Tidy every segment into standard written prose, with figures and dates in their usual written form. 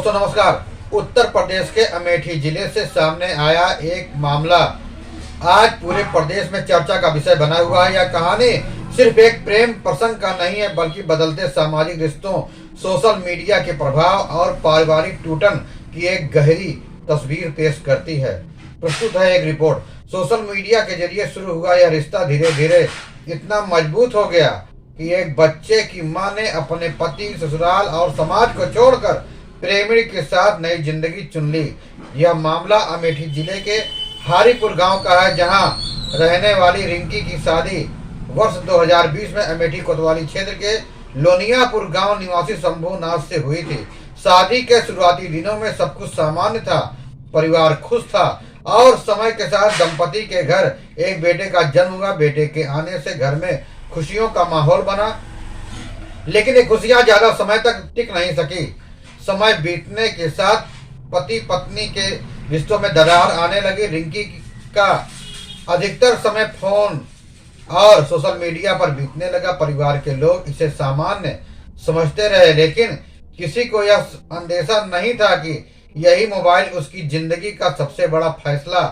दोस्तों नमस्कार। उत्तर प्रदेश के अमेठी जिले से सामने आया एक मामला आज पूरे प्रदेश में चर्चा का विषय बना हुआ है। यह कहानी सिर्फ एक प्रेम प्रसंग का नहीं है, बल्कि बदलते सामाजिक रिश्तों, सोशल मीडिया के प्रभाव और पारिवारिक टूटन की एक गहरी तस्वीर पेश करती है। प्रस्तुत है एक रिपोर्ट। सोशल मीडिया के जरिए शुरू हुआ यह रिश्ता धीरे धीरे इतना मजबूत हो गया कि एक बच्चे की मां ने अपने पति, ससुराल और समाज को छोड़कर प्रेमी के साथ नई जिंदगी चुन ली। यह मामला अमेठी जिले के हारीपुर गांव का है, जहां रहने वाली रिंकी की शादी वर्ष 2020 में अमेठी कोतवाली क्षेत्र के लोनियापुर गांव निवासी शंभुनाथ से हुई थी। शादी के शुरुआती दिनों में सब कुछ सामान्य था, परिवार खुश था और समय के साथ दंपति के घर एक बेटे का जन्म हुआ। बेटे के आने से घर में खुशियों का माहौल बना, लेकिन ये खुशियां ज्यादा समय तक टिक नहीं सकी। समय बीतने के साथ पति पत्नी के रिश्तों में दरार आने लगी। रिंकी का अधिकतर समय फोन और सोशल मीडिया पर बीतने लगा। परिवार के लोग इसे सामान्य समझते रहे, लेकिन किसी को यह अंदेशा नहीं था कि यही मोबाइल उसकी जिंदगी का सबसे बड़ा फैसला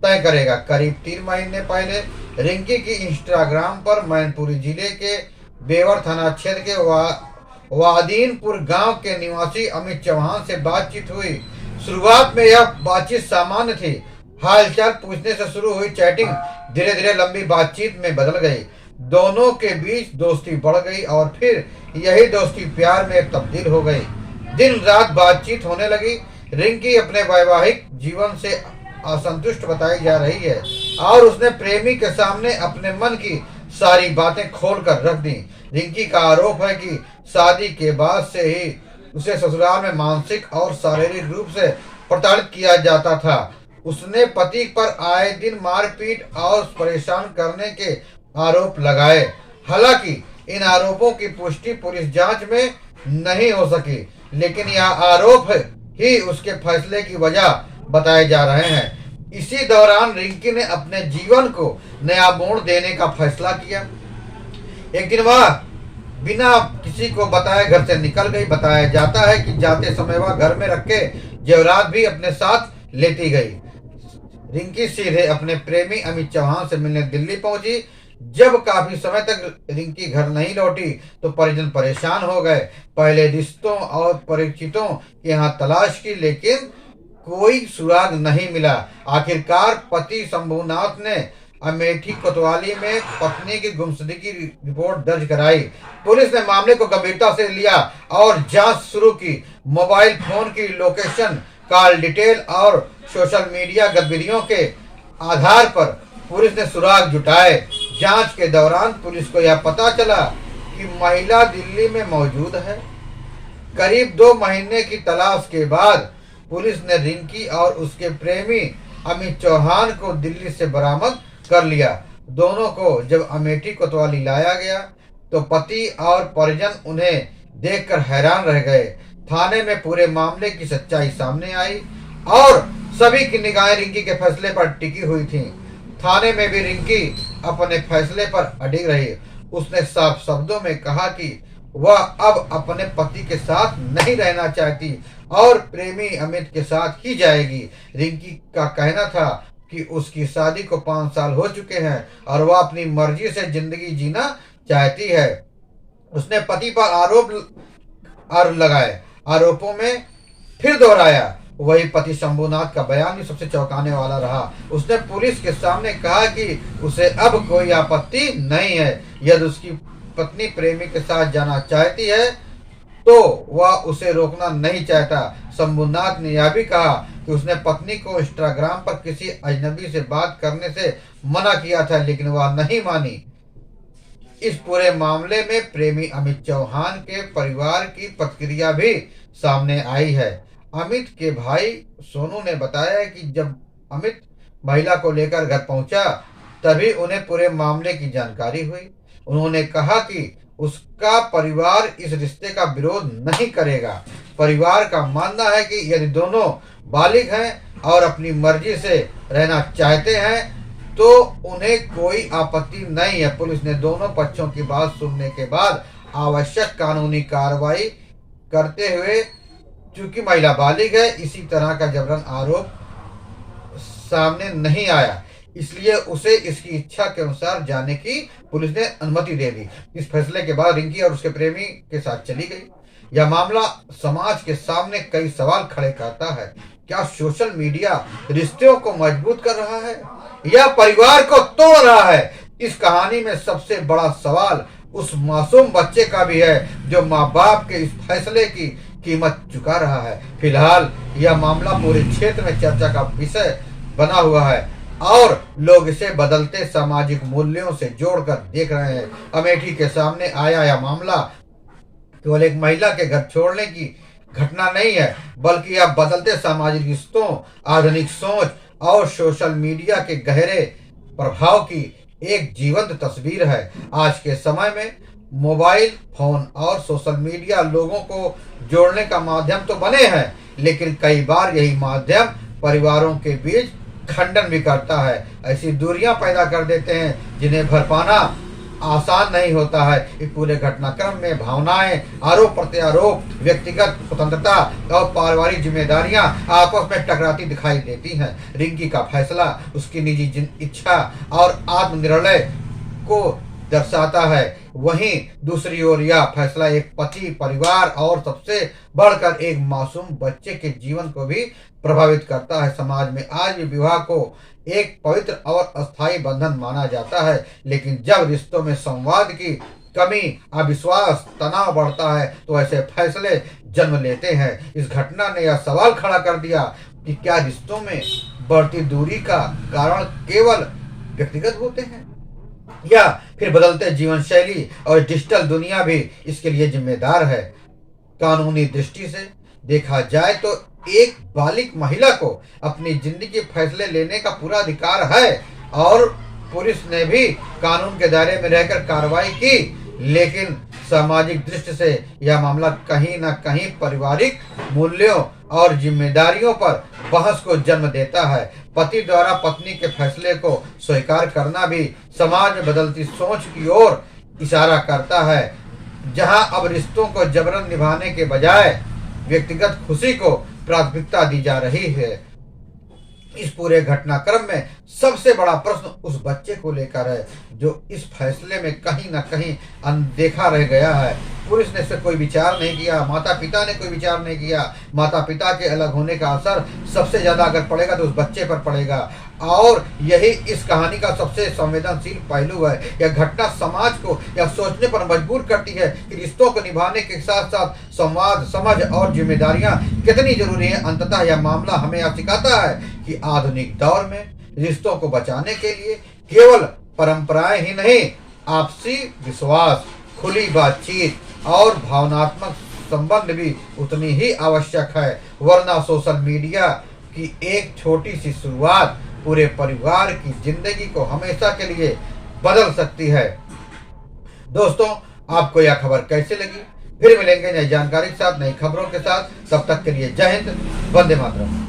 तय करेगा। करीब 3 महीने पहले रिंकी की इंस्टाग्राम पर मैनपुरी जिले के बेवर थाना क्षेत्र के वादीनपुर गांव के निवासी अमित चौहान से बातचीत हुई। शुरुआत में यह बातचीत सामान्य थी। हालचाल पूछने से शुरू हुई चैटिंग धीरे धीरे लंबी बातचीत में बदल गई। दोनों के बीच दोस्ती बढ़ गई और फिर यही दोस्ती प्यार में तब्दील हो गई। दिन रात बातचीत होने लगी। रिंकी अपने वैवाहिक जीवन से असंतुष्ट बताई जा रही है और उसने प्रेमी के सामने अपने मन की सारी बातें खोल कर रख दी। रिंकी का आरोप है कि शादी के बाद से ही उसे ससुराल में मानसिक और शारीरिक रूप से प्रताड़ित किया जाता था। उसने पति पर आए दिन मारपीट और परेशान करने के आरोप लगाए। हालांकि इन आरोपों की पुष्टि पुलिस जांच में नहीं हो सकी, लेकिन यह आरोप ही उसके फैसले की वजह बताए जा रहे हैं। इसी दौरान रिंकी ने अपने जीवन को नया मोड़ देने का फैसला किया। एक दिन वह बिना किसी को बताए घर से निकल गई। बताया जाता है कि जाते समय वह घर में रखे जेवरात भी अपने साथ लेती गई। रिंकी सीधे अपने प्रेमी अमित चौहान से मिलने दिल्ली पहुंची। जब काफी समय तक रिंकी घर नहीं लौटी तो परिजन परेशान हो गए। पहले रिश्तों और परिचितों के यहाँ तलाश की, लेकिन कोई सुराग नहीं मिला। आखिरकार पति शंभुनाथ ने अमेठी कोतवाली में पत्नी की गुमशुदगी की रिपोर्ट दर्ज कराई। पुलिस ने मामले को गंभीरता से लिया और जांच शुरू की। मोबाइल फोन की लोकेशन, कॉल डिटेल और सोशल मीडिया गतिविधियों के आधार पर पुलिस ने सुराग जुटाए। जांच के दौरान पुलिस को यह पता चला कि महिला दिल्ली में मौजूद है। करीब 2 महीने की तलाश के बाद पुलिस ने रिंकी और उसके प्रेमी अमित चौहान को दिल्ली से बरामद कर लिया। दोनों को जब अमेठी कोतवाली लाया गया तो पति और परिजन उन्हें देखकर हैरान रह गए। थाने में पूरे मामले की सच्चाई सामने आई और सभी की निगाहें रिंकी के फैसले पर टिकी हुई थीं। थाने में भी रिंकी अपने फैसले पर अडिग रही। उसने साफ शब्दों में कहा कि वह अब अपने पति के साथ नहीं रहना चाहती और प्रेमी अमित के साथ ही जाएगी। रिंकी का कहना था कि उसकी शादी को 5 साल हो चुके हैं और वह अपनी मर्जी से जिंदगी जीना चाहती है। उसने पति पर आरोप लगाए। आरोपों में फिर दोहराया। वही पति शंभुनाथ का बयान भी सबसे चौंकाने वाला रहा। उसने पुलिस के सामने कहा कि उसे अब कोई आपत्ति नहीं है। यदि उसकी पत्नी प्रेमी के साथ जाना चाहती है तो वह उसे रोकना नहीं चाहता। शंभुनाथ ने यह भी कहा कि उसने पत्नी को इंस्टाग्राम पर किसी अजनबी से बात करने से मना किया था, लेकिन वह नहीं मानी। इस पूरे मामले में प्रेमी अमित चौहान के परिवार की प्रतिक्रिया भी सामने आई है। अमित के भाई सोनू ने बताया कि जब अमित महिला को लेकर घर पहुंचा तभी उन्हें पूरे मामले की जानकारी हुई। उन्होंने कहा कि उसका परिवार इस रिश्ते का विरोध नहीं करेगा। परिवार का मानना है कि यदि दोनों बालिग हैं और अपनी मर्जी से रहना चाहते हैं तो उन्हें कोई आपत्ति नहीं है। पुलिस ने दोनों पक्षों की बात सुनने के बाद आवश्यक कानूनी कार्रवाई करते हुए चूंकि महिला बालिग है, इसी तरह का जबरन आरोप सामने नहीं आया, इसलिए उसे इसकी इच्छा के अनुसार जाने की पुलिस ने अनुमति दे दी। इस फैसले के बाद रिंकी और उसके प्रेमी के साथ चली गई। यह मामला समाज के सामने कई सवाल खड़े करता है। क्या सोशल मीडिया रिश्तों को मजबूत कर रहा है या परिवार को तोड़ रहा है? इस कहानी में सबसे बड़ा सवाल उस मासूम बच्चे का भी है जो माँ बाप के इस फैसले की कीमत चुका रहा है। फिलहाल यह मामला पूरे क्षेत्र में चर्चा का विषय बना हुआ है और लोग इसे बदलते सामाजिक मूल्यों से जोड़कर देख रहे हैं। अमेठी के सामने आया यह मामला केवल एक महिला के घर छोड़ने की घटना नहीं है, बल्कि यह बदलते सामाजिक रिश्तों, आधुनिक सोच और सोशल मीडिया के गहरे प्रभाव की एक जीवंत तस्वीर है। आज के समय में मोबाइल फोन और सोशल मीडिया लोगों को जोड़ने का माध्यम तो बने हैं, लेकिन कई बार यही माध्यम परिवारों के बीच खंडन भी करता है। ऐसी दूरियां पैदा कर देते हैं जिन्हें भर पाना आसान नहीं होता है। इस पूरे घटनाक्रम में भावनाएं, आरोप प्रत्यारोप, व्यक्तिगत स्वतंत्रता और पारिवारिक जिम्मेदारियां आपस में टकराती दिखाई देती हैं। रिंकी का फैसला उसकी निजी इच्छा और आत्मनिर्णय को दर्शाता है, वहीं दूसरी ओर यह फैसला एक पति, परिवार और सबसे बढ़कर एक मासूम बच्चे के जीवन को भी प्रभावित करता है। समाज में आज भी विवाह को एक पवित्र और अस्थायी बंधन माना जाता है, लेकिन जब रिश्तों में संवाद की कमी, अविश्वास, तनाव बढ़ता है तो ऐसे फैसले जन्म लेते हैं। इस घटना ने यह सवाल खड़ा कर दिया कि क्या रिश्तों में बढ़ती दूरी का कारण केवल व्यक्तिगत होते हैं या फिर बदलते जीवन शैली और डिजिटल दुनिया भी इसके लिए जिम्मेदार है। कानूनी दृष्टि से देखा जाए तो एक बालिग महिला को अपनी जिंदगी फैसले लेने का पूरा अधिकार है और पुलिस ने भी कानून के दायरे में रहकर कार्रवाई की, लेकिन सामाजिक दृष्टि से यह मामला कहीं न कहीं पारिवारिक मूल्यों और जिम्मेदारियों पर बहस को जन्म देता है। पति द्वारा पत्नी के फैसले को स्वीकार करना भी समाज में बदलती सोच की ओर इशारा करता है, जहां अब रिश्तों को जबरन निभाने के बजाय व्यक्तिगत खुशी को प्राथमिकता दी जा रही है। इस पूरे घटनाक्रम में सबसे बड़ा प्रश्न उस बच्चे को लेकर है जो इस फैसले में कहीं न कहीं अनदेखा रह गया है। पुलिस ने इससे कोई विचार नहीं किया, माता पिता ने कोई विचार नहीं किया। माता पिता के अलग होने का असर सबसे ज्यादा अगर पड़ेगा तो उस बच्चे पर पड़ेगा और यही इस कहानी का सबसे संवेदनशील पहलू है। यह घटना समाज को यह सोचने पर मजबूर करती है कि रिश्तों को निभाने के साथ साथ संवाद, समझ और जिम्मेदारियां कितनी जरूरी है। अंततः यह मामला हमें यह सिखाता है कि आधुनिक दौर में रिश्तों को बचाने के लिए केवल परंपराएं ही नहीं, आपसी विश्वास, खुली बातचीत और भावनात्मक संबंध भी उतनी ही आवश्यक है, वरना सोशल मीडिया की एक छोटी सी शुरुआत पूरे परिवार की जिंदगी को हमेशा के लिए बदल सकती है। दोस्तों, आपको यह खबर कैसी लगी? फिर मिलेंगे नई जानकारी के साथ, नई खबरों के साथ। तब तक के लिए जय हिंद, वंदे मातरम।